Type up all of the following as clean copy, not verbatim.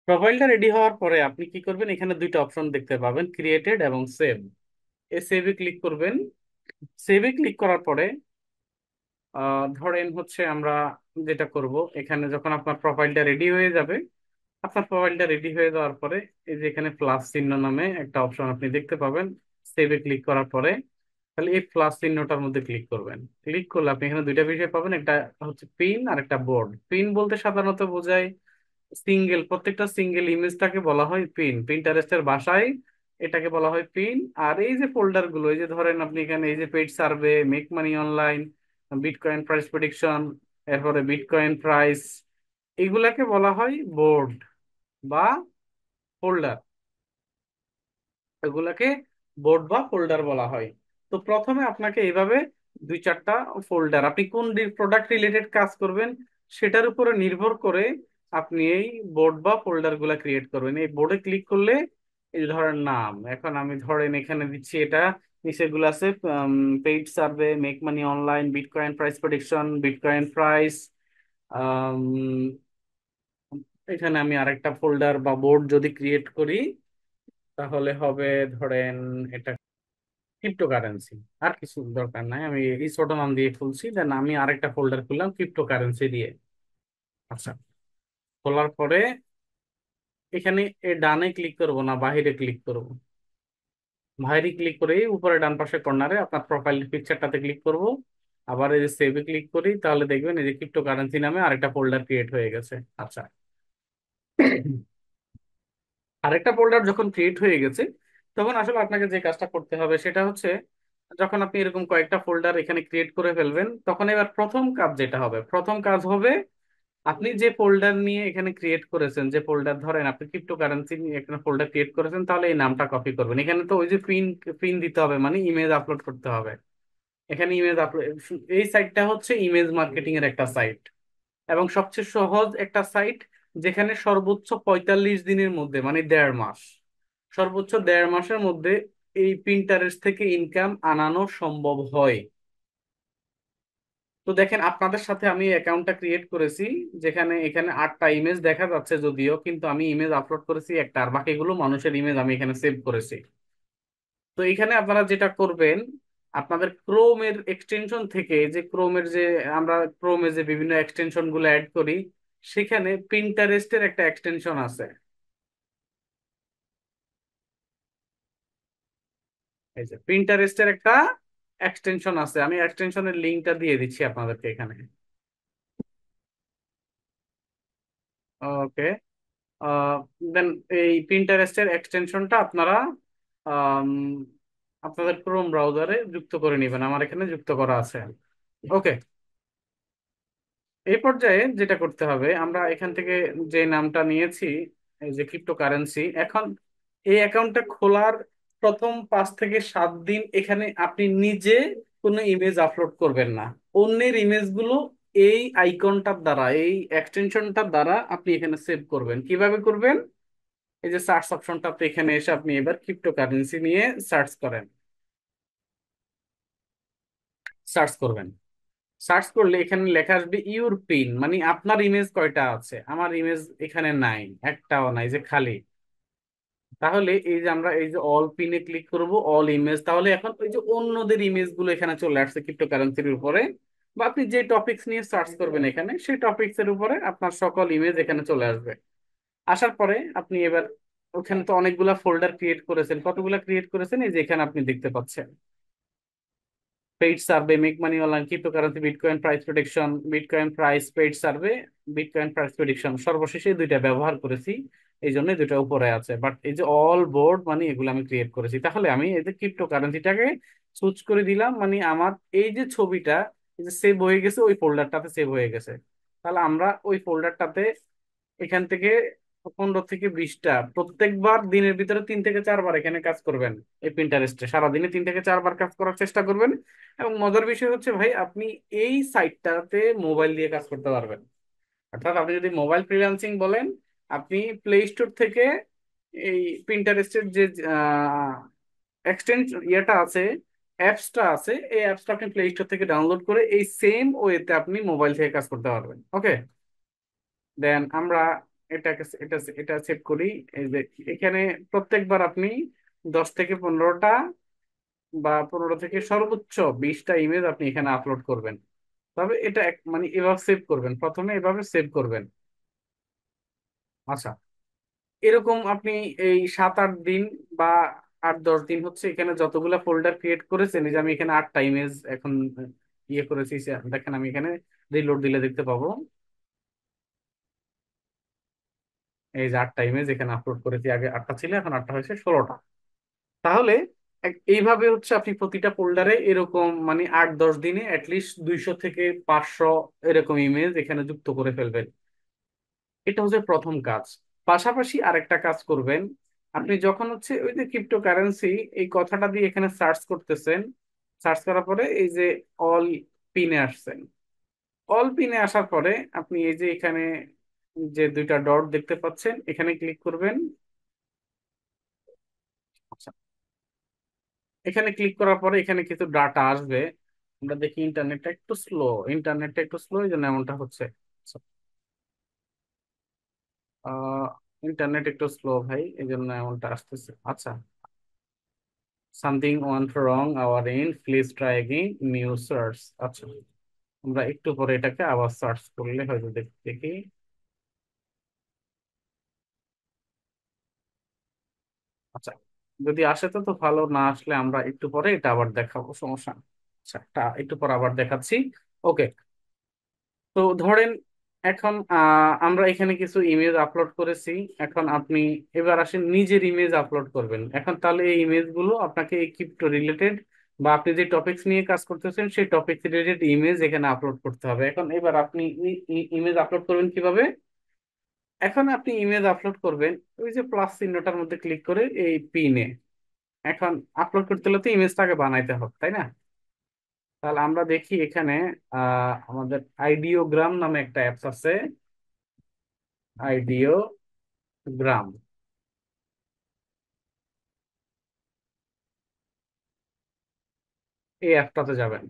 প্রোফাইলটা রেডি হওয়ার পরে আপনি কি করবেন, এখানে দুইটা অপশন দেখতে পাবেন, ক্রিয়েটেড এবং সেভ। এই সেভে ক্লিক করবেন। সেভে ক্লিক করার পরে ধরেন হচ্ছে আমরা যেটা করব, এখানে যখন আপনার প্রোফাইলটা রেডি হয়ে যাবে, আপনার প্রোফাইলটা রেডি হয়ে যাওয়ার পরে এই যে এখানে প্লাস চিহ্ন নামে একটা অপশন আপনি দেখতে পাবেন। সেভে ক্লিক করার পরে তাহলে এই প্লাস চিহ্নটার মধ্যে ক্লিক করবেন। ক্লিক করলে আপনি এখানে দুইটা বিষয় পাবেন, একটা হচ্ছে পিন আর একটা বোর্ড। পিন বলতে সাধারণত বোঝায় সিঙ্গেল, প্রত্যেকটা সিঙ্গেল ইমেজটাকে বলা হয় পিন। পিন্টারেস্টের ভাষায় এটাকে বলা হয় পিন। আর এই যে ফোল্ডার গুলো, এই যে ধরেন আপনি এখানে এই যে paid survey, make money online, bitcoin price prediction, এরপরে বিটকয়েন প্রাইস, এগুলাকে বলা হয় বোর্ড বা ফোল্ডার। এগুলাকে বোর্ড বা ফোল্ডার বলা হয়। তো প্রথমে আপনাকে এইভাবে দুই চারটা ফোল্ডার, আপনি কোন প্রোডাক্ট রিলেটেড কাজ করবেন সেটার উপরে নির্ভর করে আপনি এই বোর্ড বা ফোল্ডার গুলা ক্রিয়েট করবেন। এই বোর্ডে ক্লিক করলে এই যে ধরেন নাম, এখন আমি ধরেন এখানে দিচ্ছি এটা, নিচেগুলো আছে paid survey, make money online, bitcoin price prediction, bitcoin price. এখানে আমি আরেকটা ফোল্ডার বা বোর্ড যদি ক্রিয়েট করি তাহলে হবে ধরেন এটা ক্রিপ্টোকারেন্সি। আর কিছু দরকার নাই, আমি এই ছোট নাম দিয়ে খুলছি, দেন আমি আরেকটা ফোল্ডার খুললাম ক্রিপ্টোকারেন্সি দিয়ে। আচ্ছা, খোলার পরে এখানে এ ডানে ক্লিক করব না বাহিরে ক্লিক করব? বাহিরে ক্লিক করে উপরে ডান পাশে কর্নারে আপনার প্রোফাইল পিকচারটাতে ক্লিক করব। আবার এই যে সেভে ক্লিক করি, তাহলে দেখবেন এই যে ক্রিপ্টোকারেন্সি নামে আরেকটা ফোল্ডার ক্রিয়েট হয়ে গেছে। আচ্ছা, আরেকটা ফোল্ডার যখন ক্রিয়েট হয়ে গেছে, তখন আসলে আপনাকে যে কাজটা করতে হবে সেটা হচ্ছে, যখন আপনি এরকম কয়েকটা ফোল্ডার এখানে ক্রিয়েট করে ফেলবেন, তখন এবার প্রথম কাজ যেটা হবে, প্রথম কাজ হবে আপনি যে ফোল্ডার নিয়ে এখানে ক্রিয়েট করেছেন, যে ফোল্ডার ধরেন আপনি ক্রিপ্টোকারেন্সি নিয়ে এখানে ফোল্ডার ক্রিয়েট করেছেন, তাহলে এই নামটা কপি করবেন। এখানে তো ওই যে পিন পিন দিতে হবে, মানে ইমেজ আপলোড করতে হবে। এখানে ইমেজ আপলোড, এই সাইটটা হচ্ছে ইমেজ মার্কেটিং এর একটা সাইট এবং সবচেয়ে সহজ একটা সাইট, যেখানে সর্বোচ্চ 45 দিনের মধ্যে, মানে 1.5 মাস, সর্বোচ্চ 1.5 মাসের মধ্যে এই পিন্টারেস্ট থেকে ইনকাম আনানো সম্ভব হয়। তো দেখেন আপনাদের সাথে আমি অ্যাকাউন্টটা ক্রিয়েট করেছি, যেখানে এখানে 8টা ইমেজ দেখা যাচ্ছে যদিও, কিন্তু আমি ইমেজ আপলোড করেছি একটা, আর বাকিগুলো মানুষের ইমেজ আমি এখানে সেভ করেছি। তো এখানে আপনারা যেটা করবেন, আপনাদের ক্রোমের এক্সটেনশন থেকে, যে ক্রোমের যে আমরা ক্রোমে যে বিভিন্ন এক্সটেনশন গুলো অ্যাড করি, সেখানে পিন্টারেস্টের একটা এক্সটেনশন আছে। এই যে পিন্টারেস্টের একটা এক্সটেনশন আছে, আমি এক্সটেনশনের লিঙ্কটা দিয়ে দিচ্ছি আপনাদেরকে এখানে। ওকে, দেন এই পিন্টারেস্টের এক্সটেনশনটা আপনারা আম, আপনাদের ক্রোম ব্রাউজারে যুক্ত করে নেবেন, আমার এখানে যুক্ত করা আছে। ওকে, এই পর্যায়ে যেটা করতে হবে, আমরা এখান থেকে যে নামটা নিয়েছি, এই যে ক্রিপ্টোকারেন্সি, এখন এই অ্যাকাউন্টটা খোলার প্রথম 5 থেকে 7 দিন এখানে আপনি নিজে কোনো ইমেজ আপলোড করবেন না। অন্যের ইমেজগুলো এই আইকনটার দ্বারা, এই এক্সটেনশনটার দ্বারা আপনি এখানে সেভ করবেন। কিভাবে করবেন? এই যে সার্চ অপশনটাতে এখানে এসে আপনি এবার ক্রিপ্টোকারেন্সি নিয়ে সার্চ করেন, সার্চ করবেন। সার্চ করলে এখানে লেখা আসবে ইউর পিন, মানে আপনার ইমেজ কয়টা আছে। আমার ইমেজ এখানে নাই, একটাও নাই, যে খালি। তাহলে এই যে আমরা এই যে অল পিনে ক্লিক করব, অল ইমেজ, তাহলে এখন ওই যে অন্যদের ইমেজ গুলো এখানে চলে আসছে ক্রিপ্টোকারেন্সির উপরে। বা আপনি যে টপিকস নিয়ে সার্চ করবেন এখানে, সেই টপিকস এর উপরে আপনার সকল ইমেজ এখানে চলে আসবে। আসার পরে আপনি এবার, ওখানে তো অনেকগুলা ফোল্ডার ক্রিয়েট করেছেন, কতগুলা ক্রিয়েট করেছেন এই যে এখানে আপনি দেখতে পাচ্ছেন, paid survey, make money online, cryptocurrency, bitcoin price protection, bitcoin price paid survey, bitcoin price prediction. সর্বশেষে দুইটা ব্যবহার করেছি, এই জন্য দুইটা উপরে আছে। বাট এই যে অল বোর্ড, মানে এগুলো আমি ক্রিয়েট করেছি। তাহলে আমি এই যে ক্রিপ্টোকারেন্সিটাকে চুজ করে দিলাম, মানে আমার এই যে ছবিটা, এই যে সেভ হয়ে গেছে, ওই ফোল্ডারটাতে সেভ হয়ে গেছে। তাহলে আমরা ওই ফোল্ডারটাতে এখান থেকে 15 থেকে 20টা, প্রত্যেকবার দিনের ভিতরে 3 থেকে 4 বার এখানে কাজ করবেন। এই প্রিন্টারেস্টে সারাদিনে 3 থেকে 4 বার কাজ করার চেষ্টা করবেন। এবং মজার বিষয় হচ্ছে ভাই, আপনি এই সাইটটাতে মোবাইল দিয়ে কাজ করতে পারবেন। অর্থাৎ আপনি যদি মোবাইল ফ্রিল্যান্সিং বলেন, আপনি প্লে স্টোর থেকে এই প্রিন্টারেস্টের যে এক্সটেন্স ইয়েটা আছে, অ্যাপসটা আছে, এই অ্যাপসটা আপনি প্লে স্টোর থেকে ডাউনলোড করে এই সেম ওয়েতে আপনি মোবাইল থেকে কাজ করতে পারবেন। ওকে, দেন আমরা এটা এটা সেট করি। এই যে এখানে প্রত্যেকবার আপনি 10 থেকে 15টা বা 15 থেকে সর্বোচ্চ 20টা ইমেজ আপনি এখানে আপলোড করবেন। তবে এটা মানে এভাবে সেভ করবেন, প্রথমে এভাবে সেভ করবেন। আচ্ছা, এরকম আপনি এই 7-8 দিন বা 8-10 দিন হচ্ছে এখানে যতগুলা ফোল্ডার ক্রিয়েট করেছেন, এই যে আমি এখানে 8টা ইমেজ এখন ইয়ে করেছি, দেখেন আমি এখানে রিলোড দিলে দেখতে পাবো এই যে 8টা ইমেজ এখানে আপলোড করেছি। আগে 8টা ছিল, এখন 8টা হয়েছে 16টা। তাহলে এইভাবে হচ্ছে আপনি প্রতিটা ফোল্ডারে এরকম মানে 8-10 দিনে অ্যাটলিস্ট 200 থেকে 500 এরকম ইমেজ এখানে যুক্ত করে ফেলবেন। এটা হচ্ছে প্রথম কাজ। পাশাপাশি আরেকটা কাজ করবেন, আপনি যখন হচ্ছে ওই যে ক্রিপ্টোকারেন্সি এই কথাটা দিয়ে এখানে সার্চ করতেছেন, সার্চ করার পরে এই যে অল পিনে আসছেন, অল পিনে আসার পরে আপনি এই যে এখানে যে দুইটা ডট দেখতে পাচ্ছেন এখানে ক্লিক করবেন। আচ্ছা, এখানে ক্লিক করার পরে এখানে কিছু ডাটা আসবে। আমরা দেখি ইন্টারনেটটা একটু স্লো এই জন্য এমনটা হচ্ছে। আচ্ছা, আহ ইন্টারনেট একটু স্লো ভাই, এই জন্য এমনটা আসতেছে। আচ্ছা, something went wrong our end please try again new search. আচ্ছা, আমরা একটু পরে এটাকে আবার সার্চ করলে হয়তো দেখি। আচ্ছা, যদি আসে তো তো ভালো, না আসলে আমরা একটু পরে এটা আবার দেখাবো, সমস্যা নেই। আচ্ছা, এটা একটু পর আবার দেখাচ্ছি। ওকে। তো ধরেন এখন আমরা এখানে কিছু ইমেজ আপলোড করেছি। এখন আপনি এবার আসেন নিজের ইমেজ আপলোড করবেন। এখন তাহলে এই ইমেজগুলো আপনাকে এই ক্রিপ্টো রিলেটেড বা আপনি যে টপিকস নিয়ে কাজ করতেছেন সেই টপিক রিলেটেড ইমেজ এখানে আপলোড করতে হবে। এখন এবার আপনি ইমেজ আপলোড করবেন কিভাবে? এখন আপনি ইমেজ আপলোড করবেন ওই যে প্লাস চিহ্নটার মধ্যে ক্লিক করে এই পিনে। এখন আপলোড করতে হলে তো ইমেজটাকে বানাইতে হবে, তাই না? তাহলে আমরা দেখি এখানে আমাদের আইডিওগ্রাম নামে একটা অ্যাপস আছে। আইডিওগ্রাম, এই অ্যাপটাতে যাবেন।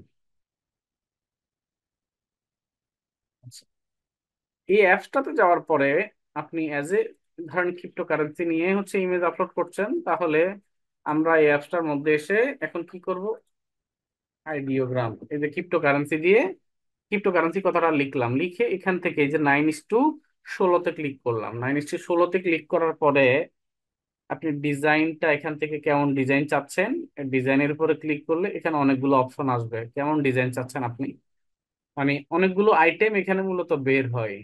আচ্ছা, এই অ্যাপসটাতে যাওয়ার পরে আপনি অ্যাজ এ ধরেন ক্রিপ্টোকারেন্সি নিয়ে হচ্ছে ইমেজ আপলোড করছেন, তাহলে আমরা এই অ্যাপসটার মধ্যে এসে এখন কি করব? আইডিওগ্রাম, এই যে ক্রিপ্টোকারেন্সি দিয়ে ক্রিপ্টোকারেন্সি কথাটা লিখলাম, লিখে এখান থেকে এই যে 9:16-তে ক্লিক করলাম। 9:16-তে ক্লিক করার পরে আপনি ডিজাইনটা এখান থেকে কেমন ডিজাইন চাচ্ছেন, ডিজাইনের উপরে ক্লিক করলে এখানে অনেকগুলো অপশন আসবে। কেমন ডিজাইন চাচ্ছেন আপনি, মানে অনেকগুলো আইটেম এখানে মূলত বের হয়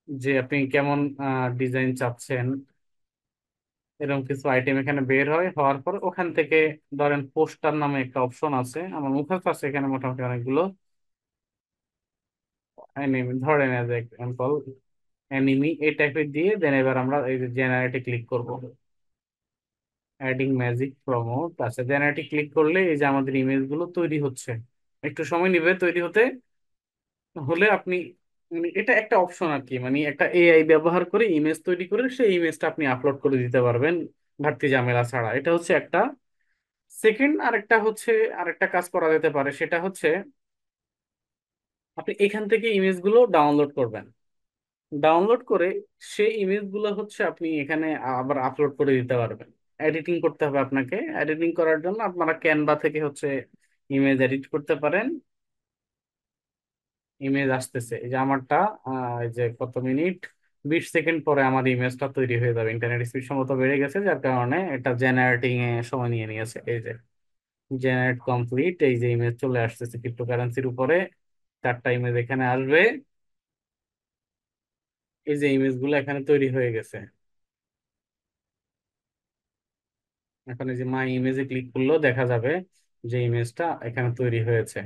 যে আপনি কেমন ডিজাইন চাচ্ছেন। এরকম কিছু আইটেম এখানে বের হয়, হওয়ার পর ওখান থেকে ধরেন পোস্টার নামে একটা অপশন আছে, আমার মুখস্থ আছে এখানে মোটামুটি অনেকগুলো। ধরেন এজ এক্সাম্পল অ্যানিমি এই টাইপের দিয়ে দেন এবার আমরা এই যে জেনারেটে ক্লিক করব। অ্যাডিং ম্যাজিক প্রমোট আছে, জেনারেটে ক্লিক করলে এই যে আমাদের ইমেজ গুলো তৈরি হচ্ছে। একটু সময় নেবে তৈরি হতে। হলে আপনি মানে এটা একটা অপশন আর কি, মানে একটা এআই ব্যবহার করে ইমেজ তৈরি করে সেই ইমেজটা আপনি আপলোড করে দিতে পারবেন ঘাটতি ঝামেলা ছাড়া। এটা হচ্ছে একটা। সেকেন্ড আরেকটা হচ্ছে, আরেকটা কাজ করা যেতে পারে, সেটা হচ্ছে আপনি এখান থেকে ইমেজগুলো ডাউনলোড করবেন। ডাউনলোড করে সেই ইমেজগুলো হচ্ছে আপনি এখানে আবার আপলোড করে দিতে পারবেন। এডিটিং করতে হবে আপনাকে। এডিটিং করার জন্য আপনারা ক্যানভা থেকে হচ্ছে ইমেজ এডিট করতে পারেন। ইমেজ আসতেছে এই যে আমারটা, এই যে কত মিনিট, 20 সেকেন্ড পরে আমার ইমেজটা তৈরি হয়ে যাবে। ইন্টারনেট স্পিড সম্ভবত বেড়ে গেছে যার কারণে এটা জেনারেটিং এ সময় নিয়ে নিয়েছে। এই যে জেনারেট কমপ্লিট, এই যে ইমেজ চলে আসতেছে ক্রিপ্টোকারেন্সির উপরে। 4টা ইমেজ এখানে আসবে। এই যে ইমেজ গুলো এখানে তৈরি হয়ে গেছে। এখন এই যে মাই ইমেজে ক্লিক করলেও দেখা যাবে যে ইমেজটা এখানে তৈরি হয়েছে।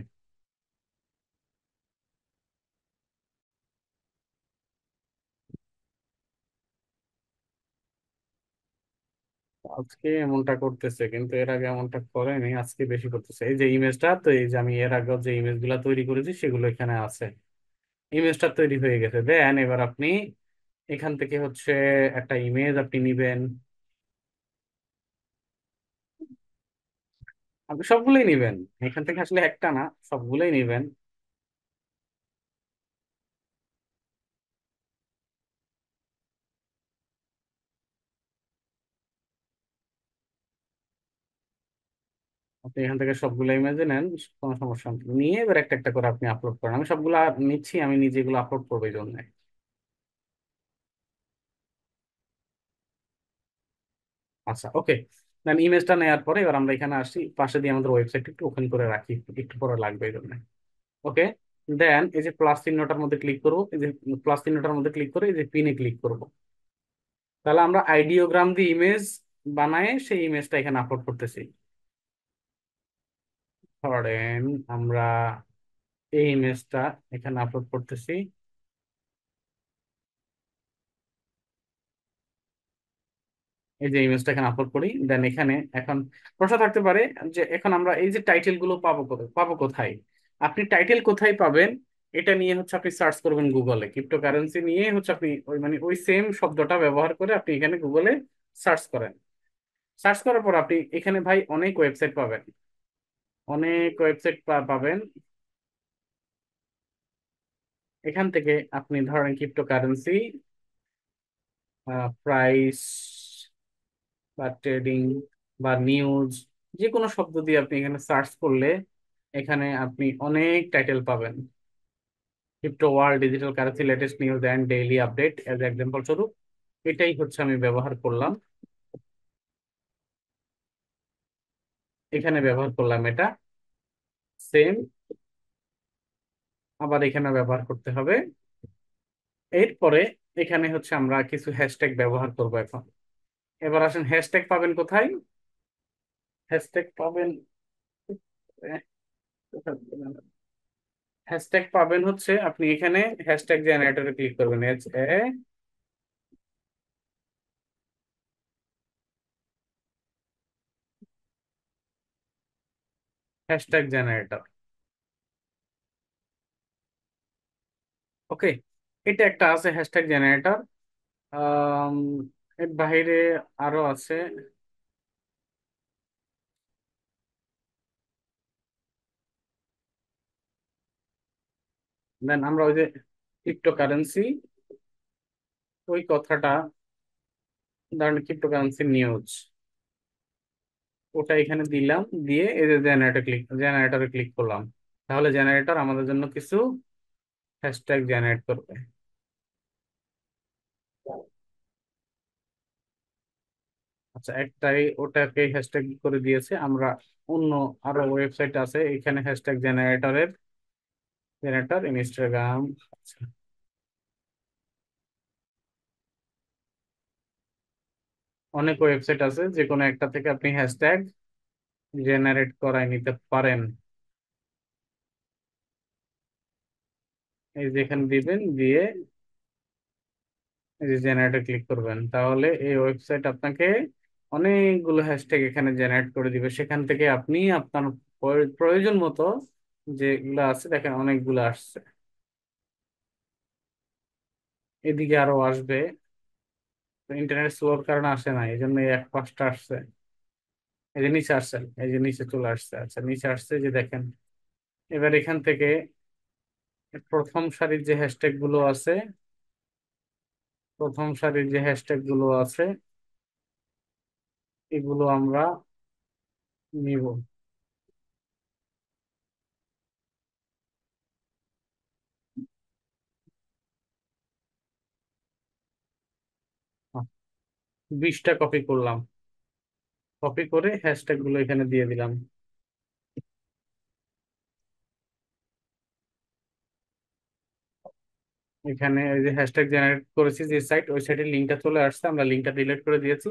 আজকে এমনটা করতেছে, কিন্তু এর আগে এমনটা করেনি, আজকে বেশি করতেছে। এই যে ইমেজটা, তো এই যে আমি এর আগে যে ইমেজ গুলা তৈরি করেছি সেগুলো এখানে আছে। ইমেজটা তৈরি হয়ে গেছে। দেন এবার আপনি এখান থেকে হচ্ছে একটা ইমেজ আপনি নিবেন। আপনি সবগুলোই নিবেন, এখান থেকে আসলে একটা না, সবগুলোই নিবেন। আপনি এখান থেকে সবগুলো ইমেজে নেন, কোনো সমস্যা নেই, নিয়ে এবার একটা একটা করে আপনি আপলোড করেন। আমি সবগুলো নিচ্ছি, আমি নিজে এগুলো আপলোড করবো এই জন্য। আচ্ছা, ওকে। দেন ইমেজটা নেওয়ার পরে এবার আমরা এখানে আসি, পাশে দিয়ে আমাদের ওয়েবসাইট একটু ওপেন করে রাখি, একটু পরে লাগবে এই জন্য। ওকে। দেন এই যে প্লাস চিহ্নটার মধ্যে ক্লিক করবো, এই যে প্লাস চিহ্নটার মধ্যে ক্লিক করে এই যে পিনে ক্লিক করব। তাহলে আমরা আইডিওগ্রাম দিয়ে ইমেজ বানায় সেই ইমেজটা এখানে আপলোড করতেছি। ধরেন আমরা এই ইমেজটা এখানে আপলোড করতেছি। এই যে ইমেজটা এখানে আপলোড করি, দেন এখানে এখন প্রশ্ন থাকতে পারে যে এখন আমরা এই যে টাইটেল গুলো পাবো কোথায়। আপনি টাইটেল কোথায় পাবেন, এটা নিয়ে হচ্ছে আপনি সার্চ করবেন গুগলে, ক্রিপ্টোকারেন্সি নিয়ে হচ্ছে আপনি ওই মানে ওই সেম শব্দটা ব্যবহার করে আপনি এখানে গুগলে সার্চ করেন। সার্চ করার পর আপনি এখানে ভাই অনেক ওয়েবসাইট পাবেন, অনেক ওয়েবসাইট পাবেন। এখান থেকে আপনি ধরেন ক্রিপ্টোকারেন্সি প্রাইস বা ট্রেডিং বা নিউজ, যে কোনো শব্দ দিয়ে আপনি এখানে সার্চ করলে এখানে আপনি অনেক টাইটেল পাবেন। Crypto world, digital currency, latest news and daily update as example স্বরূপ এটাই হচ্ছে আমি ব্যবহার করলাম, এখানে ব্যবহার করলাম এটা। সেম আবার এখানে ব্যবহার করতে হবে। এরপরে এখানে হচ্ছে আমরা কিছু হ্যাশট্যাগ ব্যবহার করব এখন। এবার আসেন হ্যাশট্যাগ পাবেন কোথায়। হ্যাশট্যাগ পাবেন হ্যাশট্যাগ পাবেন হচ্ছে আপনি এখানে হ্যাশট্যাগ জেনারেটরে ক্লিক করবেন, হ্যাশট্যাগ জেনারেটর। ওকে, এটা একটা আছে হ্যাশট্যাগ জেনারেটর। এর বাইরে আরো আছে। দেন আমরা ওই যে ক্রিপ্টোকারেন্সি, ওই কথাটা, ধরেন ক্রিপ্টোকারেন্সি নিউজ, ওটা এখানে দিলাম, দিয়ে এই যে জেনারেটরে ক্লিক করলাম। তাহলে জেনারেটর আমাদের জন্য কিছু হ্যাশট্যাগ জেনারেট করবে। আচ্ছা, একটাই ওটাকে হ্যাশট্যাগ করে দিয়েছে। আমরা অন্য আরো ওয়েবসাইট আছে এখানে হ্যাশট্যাগ জেনারেটর ইনস্টাগ্রাম। আচ্ছা, অনেক ওয়েবসাইট আছে, যে কোনো একটা থেকে আপনি হ্যাশট্যাগ জেনারেট করায় নিতে পারেন। এই যে এখানে দিবেন, দিয়ে এই যে জেনারেটর ক্লিক করবেন, তাহলে এই ওয়েবসাইট আপনাকে অনেকগুলো হ্যাশট্যাগ এখানে জেনারেট করে দিবে। সেখান থেকে আপনি আপনার প্রয়োজন মতো যেগুলো আছে, দেখেন অনেকগুলো আসছে, এদিকে আরো আসবে। ইন্টারনেট স্লোর কারণে আসে না, এই জন্য এই এক পাঁচটা আসছে। এই যে নিচে আসছেন, এই যে নিচে চলে আসছে, আচ্ছা নিচে আসছে যে দেখেন। এবার এখান থেকে প্রথম সারির যে হ্যাশট্যাগ গুলো আছে, প্রথম সারির যে হ্যাশট্যাগ গুলো আছে এগুলো আমরা নিব। 20টা কপি করলাম, কপি করে হ্যাশট্যাগ গুলো এখানে দিয়ে দিলাম। এখানে ওই যে হ্যাশট্যাগ জেনারেট করেছি যে সাইট, ওই সাইটের লিঙ্কটা চলে আসছে, আমরা লিঙ্কটা ডিলিট করে দিয়েছি।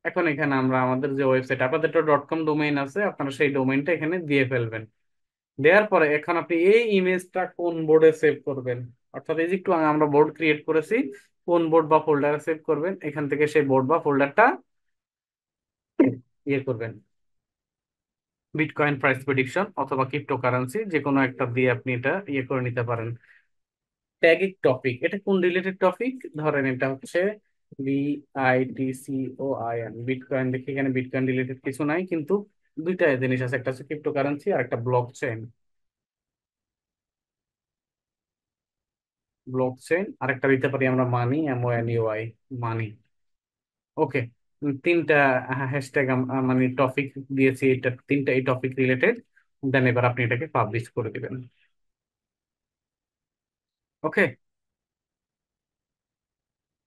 এখন এখানে আমরা আমাদের যে ওয়েবসাইট, আপনাদের তো .com ডোমেইন আছে, আপনারা সেই ডোমেইনটা এখানে দিয়ে ফেলবেন। দেওয়ার পরে এখন আপনি এই ইমেজটা কোন বোর্ডে সেভ করবেন, অর্থাৎ এই যে একটু আগে আমরা বোর্ড ক্রিয়েট করেছি, কোন বোর্ড বা ফোল্ডারে সেভ করবেন, এখান থেকে সেই বোর্ড বা ফোল্ডারটা ইয়ে করবেন। বিটকয়েন প্রাইস প্রেডিকশন অথবা ক্রিপ্টোকারেন্সি, যে কোনো একটা দিয়ে আপনি এটা ইয়ে করে নিতে পারেন। ট্যাগিং টপিক, এটা কোন রিলেটেড টপিক, ধরেন এটা হচ্ছে BITCOIN, বিটকয়েন। দেখি এখানে বিটকয়েন রিলেটেড কিছু নাই, কিন্তু দুইটা জিনিস আছে, একটা হচ্ছে ক্রিপ্টোকারেন্সি আর একটা ব্লক চেইন। ব্লক চেইন, আরেকটা দিতে পারি আমরা মানি, MONEY, মানি। ওকে। তিনটা হ্যাশট্যাগ মানে টপিক দিয়েছি, এটা তিনটা এই টপিক রিলেটেড। দেন এবার আপনি এটাকে পাবলিশ করে দিবেন। ওকে।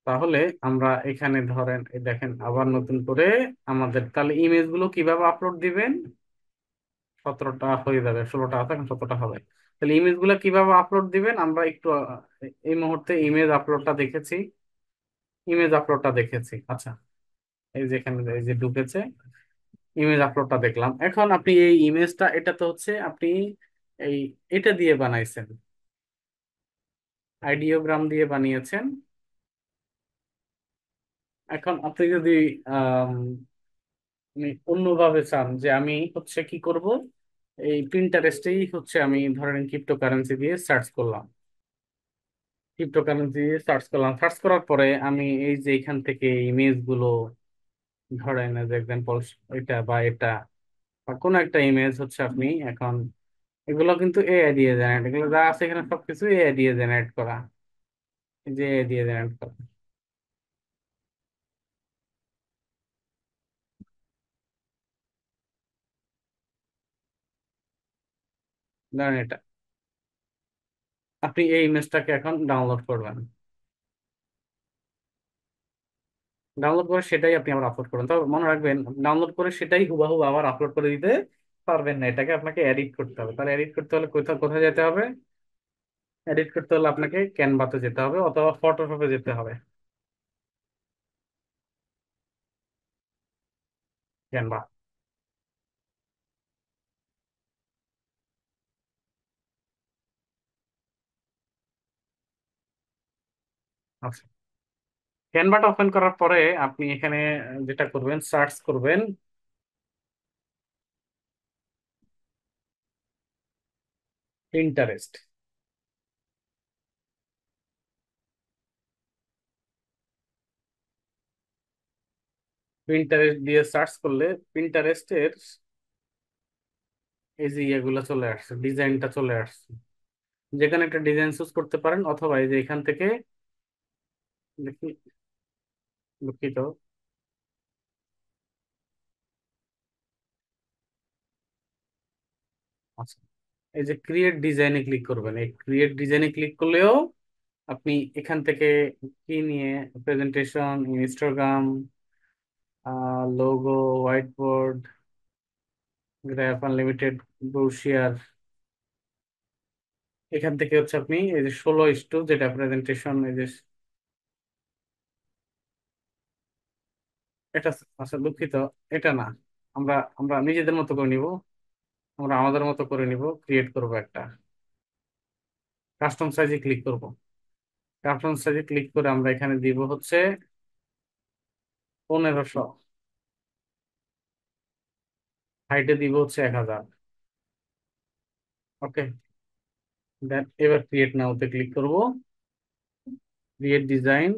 তাহলে আমরা এখানে ধরেন এই দেখেন আবার নতুন করে আমাদের তাহলে ইমেজ গুলো কিভাবে আপলোড দিবেন। 17টা হয়ে যাবে, 16টা আছে এখন 17টা হবে। তাহলে ইমেজ গুলো কিভাবে আপলোড দিবেন আমরা একটু এই মুহূর্তে ইমেজ আপলোডটা দেখেছি। আচ্ছা, এই যে এখানে এই যে ঢুকেছে, ইমেজ আপলোডটা দেখলাম। এখন আপনি এই ইমেজটা, এটা তো হচ্ছে আপনি এই এটা দিয়ে বানাইছেন, আইডিওগ্রাম দিয়ে বানিয়েছেন। এখন আপনি যদি আম, অন্যভাবে চান যে আমি হচ্ছে কি করব, এই প্রিন্টারেস্টেই হচ্ছে আমি ধরেন ক্রিপ্টোকারেন্সি দিয়ে সার্চ করলাম, সার্চ করার পরে আমি এই যে এখান থেকে ইমেজ গুলো ধরেন এজ এক্সাম্পল এটা বা এটা বা কোনো একটা ইমেজ হচ্ছে আপনি এখন, এগুলো কিন্তু এআই দিয়ে জেনারেট, এগুলো যা আছে এখানে সবকিছু এআই দিয়ে জেনারেট করা, এই যে এআই দিয়ে জেনারেট করা। ধরেন এটা আপনি এই ইমেজটাকে এখন ডাউনলোড করবেন, ডাউনলোড করে সেটাই আপনি আবার আপলোড করবেন। তবে মনে রাখবেন, ডাউনলোড করে সেটাই হুবাহু আবার আপলোড করে দিতে পারবেন না, এটাকে আপনাকে এডিট করতে হবে। তাহলে এডিট করতে হলে কোথায় কোথায় যেতে হবে? এডিট করতে হলে আপনাকে ক্যানভাতে যেতে হবে অথবা ফটোশপে যেতে হবে। ক্যানভা। আচ্ছা, ক্যানভাটা ওপেন করার পরে আপনি এখানে যেটা করবেন, সার্চ করবেন পিন্টারেস্ট। পিন্টারেস্ট দিয়ে সার্চ করলে পিন্টারেস্টের এই যে ইয়েগুলো চলে আসছে, ডিজাইনটা চলে আসছে। যেখানে একটা ডিজাইন চুজ করতে পারেন অথবা এই যে এখান থেকে দেখি, দুঃখিত। আচ্ছা, এই যে ক্রিয়েট ডিজাইনে ক্লিক করবেন, এই ক্রিয়েট ডিজাইনে ক্লিক করলেও আপনি এখান থেকে কি নিয়ে, presentation, Instagram, logo, white board, graph unlimited, brochure, এখান থেকে হচ্ছে আপনি এই যে 16:2 যেটা প্রেজেন্টেশন, এই যে এটা। আচ্ছা দুঃখিত, এটা না, আমরা আমরা নিজেদের মতো করে নিব, আমরা আমাদের মতো করে নিব, ক্রিয়েট করব একটা, কাস্টম সাইজে ক্লিক করব। কাস্টম সাইজে ক্লিক করে আমরা এখানে দিব হচ্ছে 1500, হাইটে দিব হচ্ছে 1000। ওকে, দেন এবার ক্রিয়েট নাওতে ক্লিক করব, ক্রিয়েট ডিজাইন,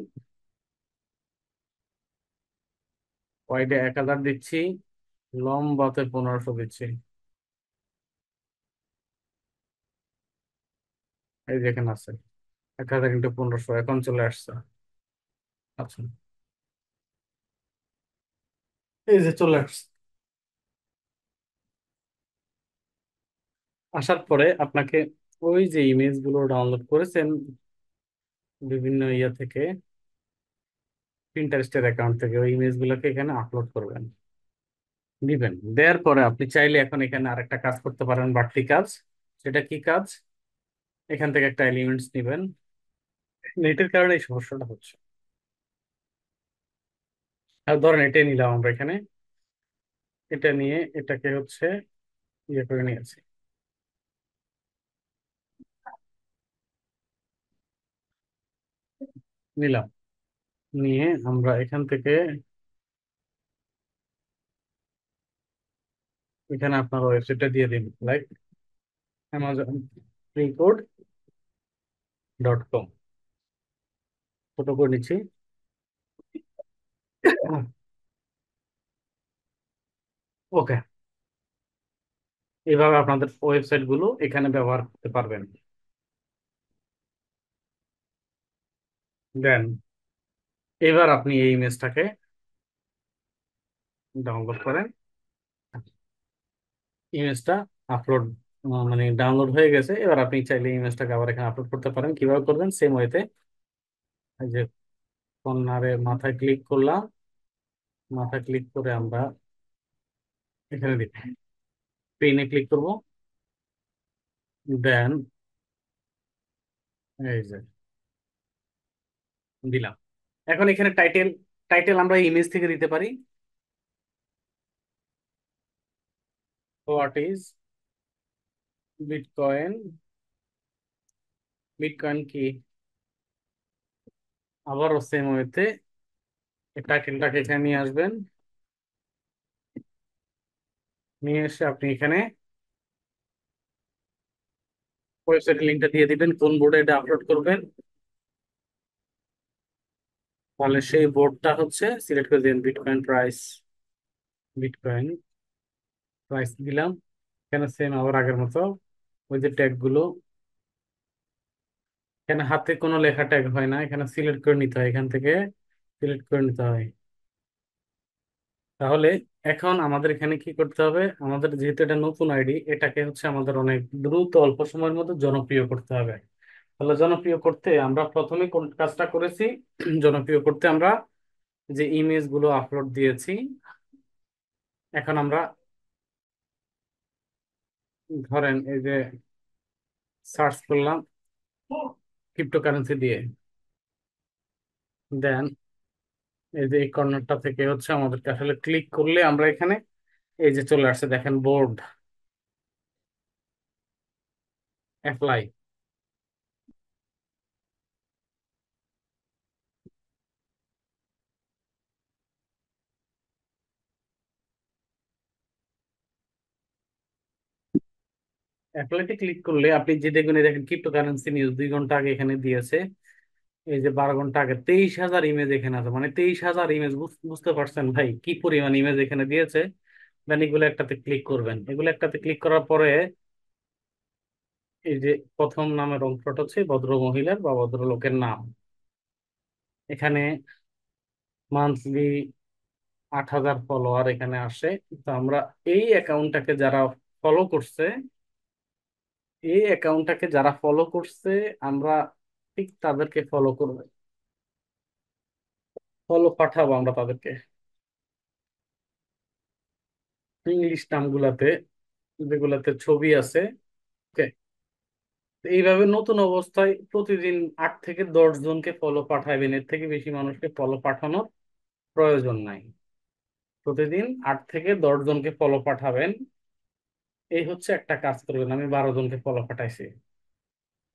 ওয়াইডে 1000 দিচ্ছি, লম্বাতে 1500 দিচ্ছি। এই যেখানে আছে 1000 × 1500 এখন চলে আসছে। আচ্ছা, এই যে চলে আসছে। আসার পরে আপনাকে ওই যে ইমেজ গুলো ডাউনলোড করেছেন বিভিন্ন ইয়া থেকে, পিন্টারেস্টের অ্যাকাউন্ট থেকে, ওই ইমেজ গুলোকে এখানে আপলোড করবেন, দিবেন। দেওয়ার পরে আপনি চাইলে এখন এখানে আরেকটা কাজ করতে পারেন, বাড়তি কাজ। সেটা কি কাজ? এখান থেকে একটা এলিমেন্টস নিবেন, নেটের কারণে এই সমস্যাটা হচ্ছে। আর ধরেন এটাই নিলাম আমরা এখানে, এটা নিয়ে এটাকে হচ্ছে ইয়ে করে নিয়েছি, নিলাম। নিয়ে আমরা এখান থেকে এখানে আপনার ওয়েবসাইটটা দিয়ে দিন, লাইক amazon.com, ছোট করে নিচ্ছি। ওকে, এইভাবে আপনাদের ওয়েবসাইট গুলো এখানে ব্যবহার করতে পারবেন। দেন এবার আপনি এই ইমেজটাকে ডাউনলোড করেন ইমেজটা, আপলোড মানে ডাউনলোড হয়ে গেছে। এবার আপনি চাইলে ইমেজটাকে আবার এখানে আপলোড করতে পারেন। কিভাবে করবেন? সেম ওয়েতে, এই যে কর্নারে মাথায় ক্লিক করলাম, মাথায় ক্লিক করে আমরা এখানে দিই পেনে ক্লিক করব, দেন এই যে দিলাম। এখন এখানে টাইটেল, টাইটেল আমরা ইমেজ থেকে দিতে পারি। হোয়াট ইজ বিটকয়েন, বিটকয়েন কি, আবারও সেম ওয়েতে টাইটেলটাকে এখানে নিয়ে আসবেন, নিয়ে এসে আপনি এখানে ওয়েবসাইটের লিঙ্কটা দিয়ে দিবেন কোন বোর্ডে এটা আপলোড করবেন। তাহলে সেই বোর্ডটা হচ্ছে সিলেক্ট করে দিন, বিটকয়েন প্রাইস, বিটকয়েন প্রাইস দিলাম। এখানে সেম আবার আগের মতো ওই যে ট্যাগ গুলো, এখানে হাতে কোনো লেখা ট্যাগ হয় না, এখানে সিলেক্ট করে নিতে হয়, এখান থেকে সিলেক্ট করে নিতে হয়। তাহলে এখন আমাদের এখানে কি করতে হবে, আমাদের যেহেতু এটা নতুন আইডি, এটাকে হচ্ছে আমাদের অনেক দ্রুত অল্প সময়ের মধ্যে জনপ্রিয় করতে হবে। তাহলে জনপ্রিয় করতে আমরা প্রথমে কোন কাজটা করেছি, জনপ্রিয় করতে আমরা যে ইমেজ গুলো আপলোড দিয়েছি, এখন আমরা ধরেন এই যে সার্চ করলাম ক্রিপ্টোকারেন্সি দিয়ে, দেন এই যে এই কর্নারটা থেকে হচ্ছে আমাদেরকে আসলে ক্লিক করলে আমরা এখানে এই যে চলে আসছে দেখেন বোর্ড অ্যাপ্লাই। অ্যাপ্লাইতে ক্লিক করলে আপনি যে দেখবেন, এই দেখেন ক্রিপ্টোকারেন্সি নিউজ 2 ঘন্টা আগে এখানে দিয়েছে, এই যে 12 ঘন্টা আগে 23,000 ইমেজ এখানে আছে, মানে 23,000 ইমেজ। বুঝতে পারছেন ভাই কি পরিমাণ ইমেজ এখানে দিয়েছে? দেন এগুলো একটাতে ক্লিক করবেন, এগুলো একটাতে ক্লিক করার পরে এই যে প্রথম নামের অংশটা হচ্ছে ভদ্র মহিলার বা ভদ্রলোকের নাম, এখানে মান্থলি 8,000 ফলোয়ার এখানে আসে। তো আমরা এই অ্যাকাউন্টটাকে যারা ফলো করছে, এই অ্যাকাউন্টটাকে যারা ফলো করছে, আমরা ঠিক তাদেরকে ফলো করবো, ফলো পাঠাবো আমরা তাদেরকে ইংলিশ নামগুলাতে, যেগুলাতে ছবি আছে। ওকে, এইভাবে নতুন অবস্থায় প্রতিদিন 8 থেকে 10 জনকে ফলো পাঠাবেন, এর থেকে বেশি মানুষকে ফলো পাঠানোর প্রয়োজন নাই। প্রতিদিন 8 থেকে 10 জনকে ফলো পাঠাবেন, এই হচ্ছে একটা কাজ করবেন। আমি 12 জনকে ফলো পাঠাইছি,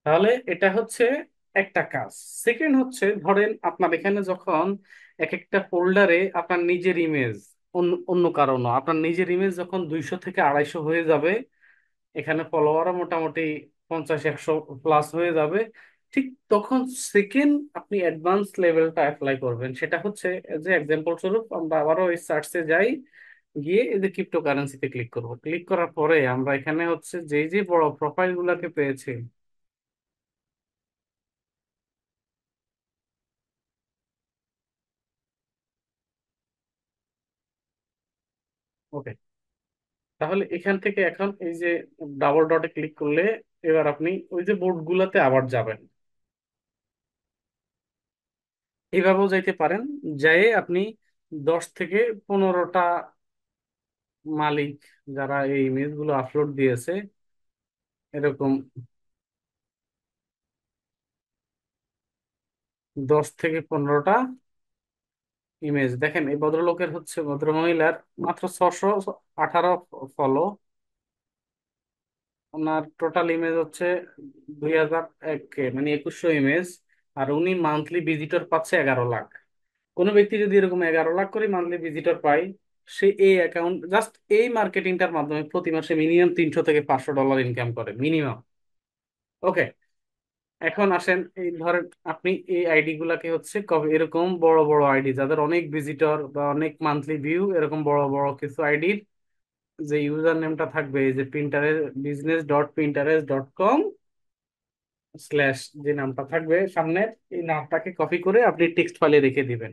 তাহলে এটা হচ্ছে একটা কাজ। সেকেন্ড হচ্ছে, ধরেন আপনার এখানে যখন এক একটা ফোল্ডারে আপনার নিজের ইমেজ, অন্য অন্য কারণও আপনার নিজের ইমেজ যখন 200 থেকে 250 হয়ে যাবে, এখানে ফলোয়ারও মোটামুটি 50-100 প্লাস হয়ে যাবে, ঠিক তখন সেকেন্ড আপনি অ্যাডভান্স লেভেলটা অ্যাপ্লাই করবেন। সেটা হচ্ছে, যে এক্সাম্পল স্বরূপ আমরা আবারও এই সার্চে যাই, গিয়ে এই যে ক্রিপ্টো কারেন্সিতে ক্লিক করব, ক্লিক করার পরে আমরা এখানে হচ্ছে যে যে বড় প্রোফাইল গুলাকে পেয়েছি। ওকে, তাহলে এখান থেকে এখন এই যে ডাবল ডটে ক্লিক করলে এবার আপনি ওই যে বোর্ড গুলাতে আবার যাবেন, এইভাবেও যাইতে পারেন। যাই আপনি 10 থেকে 15টা মালিক যারা এই ইমেজ গুলো আপলোড দিয়েছে, এরকম 10 থেকে 15টা ইমেজ দেখেন। এই ভদ্রলোকের হচ্ছে, ভদ্রমহিলার মাত্র 618 ফলো, ওনার টোটাল ইমেজ হচ্ছে 2,001 মানে 2,100 ইমেজ, আর উনি মান্থলি ভিজিটর পাচ্ছে 11 লাখ। কোনো ব্যক্তি যদি এরকম 11 লাখ করে মান্থলি ভিজিটর পায়, সে এই অ্যাকাউন্ট জাস্ট এই মার্কেটিংটার মাধ্যমে প্রতি মাসে মিনিমাম $300 থেকে $500 ইনকাম করে মিনিমাম। ওকে, এখন আসেন এই ধরেন আপনি এই আইডি গুলাকে হচ্ছে কবে, এরকম বড় বড় আইডি যাদের অনেক ভিজিটর বা অনেক মান্থলি ভিউ, এরকম বড় বড় কিছু আইডির যে ইউজার নেমটা থাকবে, এই যে প্রিন্টারের business.pinterest.com স্ল্যাশ, যে নামটা থাকবে সামনে, এই নামটাকে কপি করে আপনি টেক্সট ফাইলে রেখে দিবেন।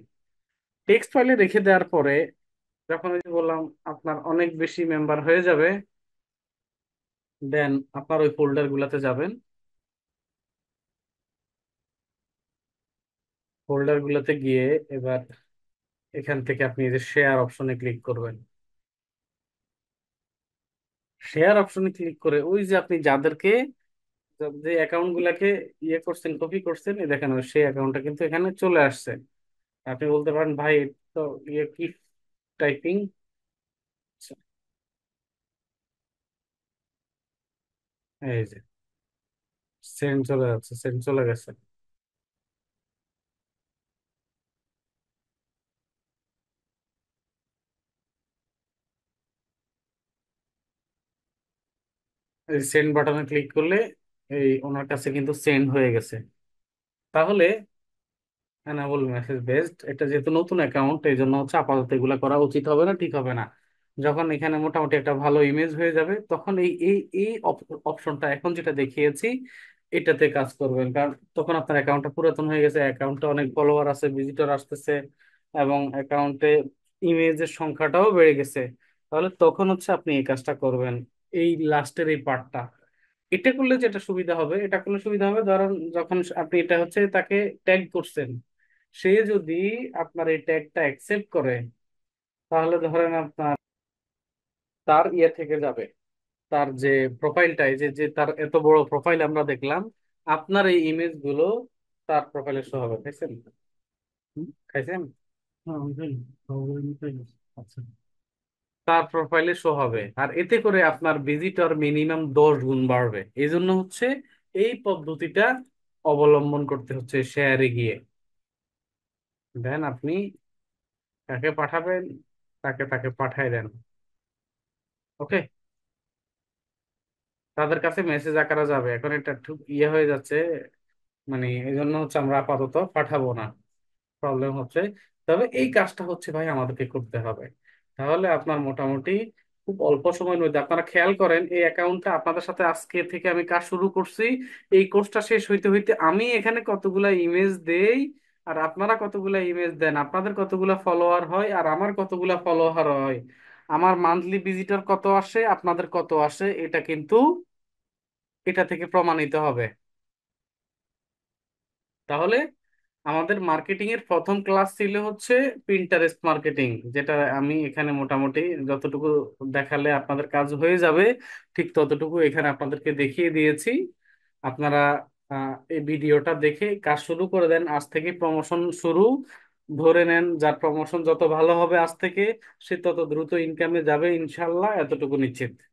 টেক্সট ফাইলে রেখে দেওয়ার পরে যখন ওই যে বললাম আপনার অনেক বেশি মেম্বার হয়ে যাবে, দেন আপনার ওই ফোল্ডার গুলাতে যাবেন। ফোল্ডার গুলাতে গিয়ে এবার এখান থেকে আপনি এই যে শেয়ার অপশনে ক্লিক করবেন। শেয়ার অপশনে ক্লিক করে ওই যে আপনি যাদেরকে, যে অ্যাকাউন্ট গুলাকে ইয়ে করছেন, কপি করছেন, এই দেখেন সেই অ্যাকাউন্টটা কিন্তু এখানে চলে আসছে। আপনি বলতে পারেন ভাই তো ইয়ে কি টাইপিং, এই যে সেন্ড চলে যাচ্ছে, সেন্ড চলে গেছে। এই সেন্ড বাটনে ক্লিক করলে এই ওনার কাছে কিন্তু সেন্ড হয়ে গেছে। তাহলে এনাবল মেসেজ বেসড, এটা যেহেতু নতুন অ্যাকাউন্ট এই জন্য হচ্ছে আপাতত এগুলা করা উচিত হবে না, ঠিক হবে না। যখন এখানে মোটামুটি একটা ভালো ইমেজ হয়ে যাবে তখন এই এই এই অপশনটা এখন যেটা দেখিয়েছি এটাতে কাজ করবেন, কারণ তখন আপনার অ্যাকাউন্টটা পুরাতন হয়ে গেছে, অ্যাকাউন্টে অনেক ফলোয়ার আছে, ভিজিটর আসতেছে, এবং অ্যাকাউন্টে ইমেজের সংখ্যাটাও বেড়ে গেছে। তাহলে তখন হচ্ছে আপনি এই কাজটা করবেন, এই লাস্টের এই পার্টটা। এটা করলে যেটা সুবিধা হবে, এটা করলে সুবিধা হবে, ধরুন যখন আপনি এটা হচ্ছে তাকে ট্যাগ করছেন, সে যদি আপনার এই ট্যাগটা অ্যাকসেপ্ট করে, তাহলে ধরেন আপনার তার ইয়ে থেকে যাবে, তার যে প্রোফাইলটা, এই যে যে তার এত বড় প্রোফাইল আমরা দেখলাম, আপনার এই ইমেজ গুলো তার প্রোফাইলে শো হবে। খাইছেন? খাইছেন? হ্যাঁ, আমি খাই। আমি খাই। আচ্ছা, তার প্রোফাইলে শো হবে, আর এতে করে আপনার ভিজিটর মিনিমাম 10 গুণ বাড়বে। এই জন্য হচ্ছে এই পদ্ধতিটা অবলম্বন করতে হচ্ছে শেয়ারে গিয়ে। দেন আপনি কাকে পাঠাবেন, তাকে তাকে পাঠাই দেন। ওকে, তাদের কাছে মেসেজ আকারে যাবে। এখন এটা খুব ইয়ে হয়ে যাচ্ছে, মানে এই জন্য হচ্ছে আমরা আপাতত পাঠাবো না, প্রবলেম হচ্ছে। তবে এই কাজটা হচ্ছে ভাই আমাদেরকে করতে হবে। তাহলে আপনার মোটামুটি খুব অল্প সময়ের মধ্যে, আপনারা খেয়াল করেন এই অ্যাকাউন্টটা আপনাদের সাথে আজকে থেকে আমি কাজ শুরু করছি, এই কোর্সটা শেষ হইতে হইতে আমি এখানে কতগুলা ইমেজ দেই, আর আপনারা কতগুলা ইমেজ দেন, আপনাদের কতগুলা ফলোয়ার হয় আর আমার কতগুলা ফলোয়ার হয়, আমার মান্থলি ভিজিটর কত আসে আপনাদের কত আসে, এটা কিন্তু এটা থেকে প্রমাণিত হবে। তাহলে আমাদের মার্কেটিং এর প্রথম ক্লাস ছিল হচ্ছে পিন্টারেস্ট মার্কেটিং, যেটা আমি এখানে মোটামুটি যতটুকু দেখালে আপনাদের কাজ হয়ে যাবে ঠিক ততটুকু এখানে আপনাদেরকে দেখিয়ে দিয়েছি। আপনারা এই ভিডিওটা দেখে কাজ শুরু করে দেন, আজ থেকে প্রমোশন শুরু। ধরে নেন যার প্রমোশন যত ভালো হবে আজ থেকে, সে তত দ্রুত ইনকামে যাবে ইনশাল্লাহ, এতটুকু নিশ্চিত।